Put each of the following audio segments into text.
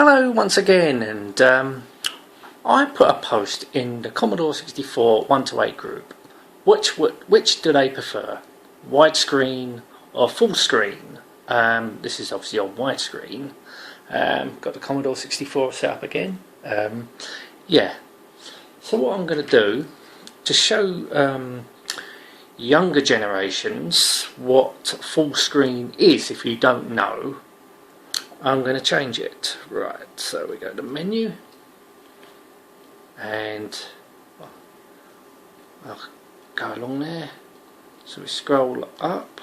Hello once again, and I put a post in the Commodore 64 1 to 8 group. Which do they prefer, widescreen or full screen? This is obviously on widescreen. Got the Commodore 64 set up again. Yeah. So what I'm going to do to show younger generations what full screen is, if you don't know, I'm going to change it. Right, so we go to menu, and I'll go along there. So we scroll up,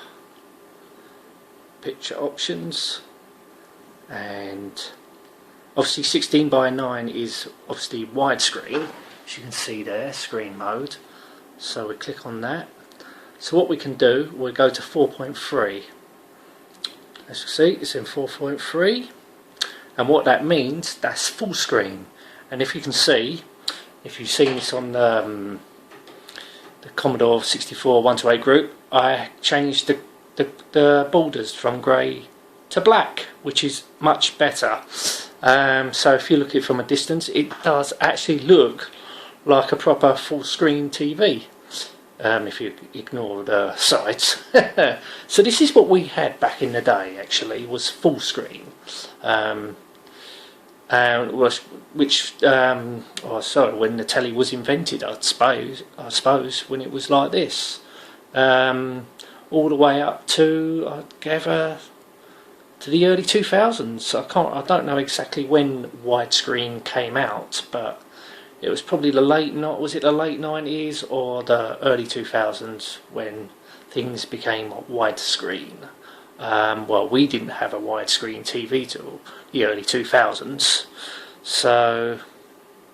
picture options, and obviously 16:9 is obviously widescreen, as you can see there, screen mode. So we click on that. So what we can do, we'll go to 4.3. As you see, it's in 4.3, and what that means, that's full screen. And if you can see, if you've seen this on the Commodore 64 1 to 8 group, I changed the borders from grey to black, which is much better. So if you look at it from a distance, it does actually look like a proper full screen TV. If you ignore the sides. So this is what we had back in the day, actually, was full screen. When the telly was invented, I suppose when it was like this, all the way up to, I gather, to the early 2000s. I don't know exactly when widescreen came out, but it was probably the late 90s or the early 2000s when things became widescreen. Well, we didn't have a widescreen TV till the early 2000s, so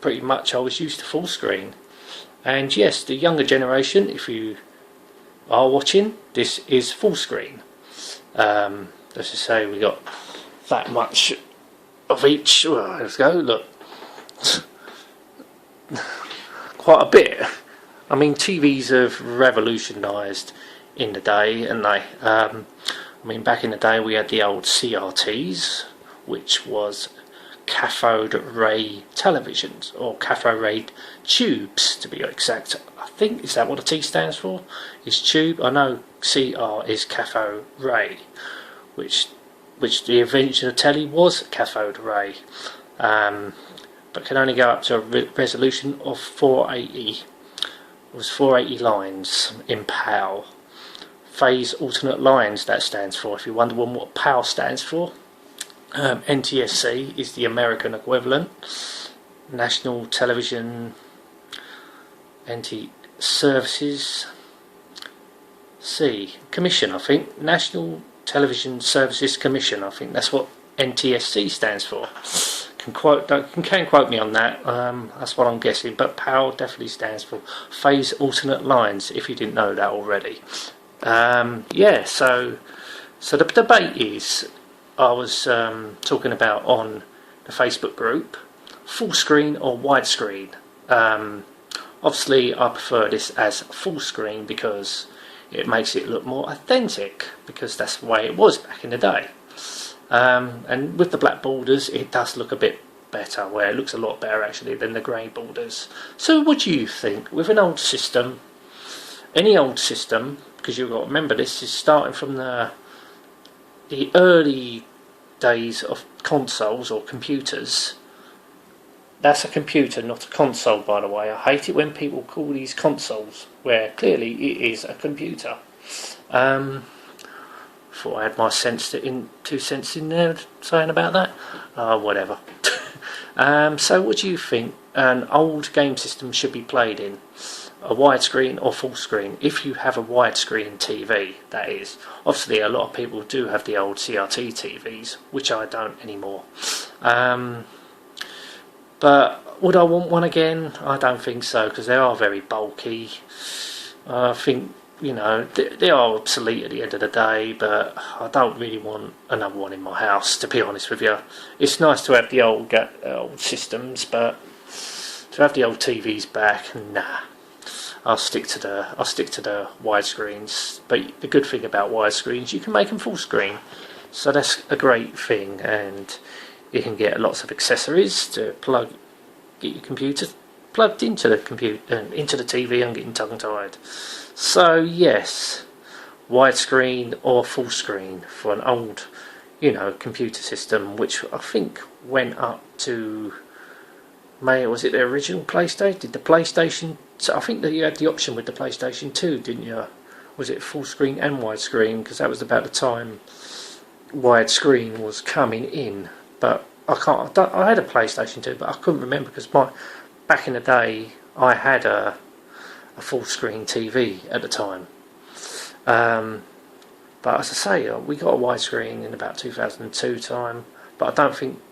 pretty much I was used to full screen. And yes, the younger generation, if you are watching, this is full screen. Let's just say we got that much of each. Well, let's go, look. Quite a bit. I mean, TVs have revolutionised in the day, and back in the day we had the old CRTs, which was cathode ray televisions, or cathode ray tubes to be exact. I think, is that what the T stands for? Is tube? I know CR is cathode ray, which the invention of telly was cathode ray. But can only go up to a resolution of 480. It was 480 lines in PAL. Phase alternate lines, that stands for. If you're wondering what PAL stands for, NTSC is the American equivalent. National Television Services Commission, I think. National Television Services Commission, I think that's what NTSC stands for. Can quote me on that. That's what I'm guessing, but PAL definitely stands for phase alternate lines, if you didn't know that already. Yeah, so the debate is, I was talking about on the Facebook group, full screen or widescreen. Obviously I prefer this as full screen because it makes it look more authentic, because that's the way it was back in the day. And with the black borders, it does look a bit better, where it looks a lot better actually than the grey borders. So what do you think? With an old system, any old system, because you've got to remember this is starting from the early days of consoles or computers. That's a computer, not a console, by the way. I hate it when people call these consoles, where clearly it is a computer. Thought I had my 2 cents in there saying about that. Whatever. So what do you think an old game system should be played in? A widescreen or full screen? If you have a widescreen TV, that is. Obviously a lot of people do have the old CRT TVs, which I don't anymore. But would I want one again? I don't think so, because they are very bulky. I think, you know, they are obsolete at the end of the day, but I don't really want another one in my house, to be honest with you. It's nice to have the old systems, but to have the old TVs back, nah. I'll stick to the widescreens. But the good thing about widescreens, you can make them full screen, so that's a great thing. And You can get lots of accessories to get your computer plugged into the into the TV. I'm getting tongue-tied. So yes, widescreen or full screen for an old, computer system, which I think went up to. Was it the original PlayStation? Did the PlayStation? I think that you had the option with the PlayStation 2, didn't you? Was it full screen and widescreen? Because that was about the time widescreen was coming in. But I had a PlayStation 2, but I couldn't remember because back in the day I had a full screen TV at the time. But as I say, we got a widescreen in about 2002 time. But I don't think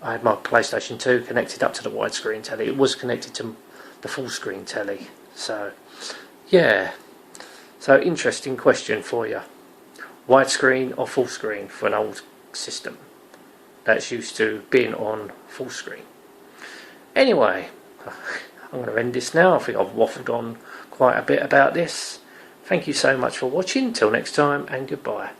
I had my PlayStation 2 connected up to the widescreen telly. It was connected to the full screen telly. So, yeah. So, interesting question for you. Widescreen or full screen for an old system that's used to being on full screen. Anyway, I'm going to end this now. I think I've waffled on quite a bit about this. Thank you so much for watching. Till next time, and goodbye.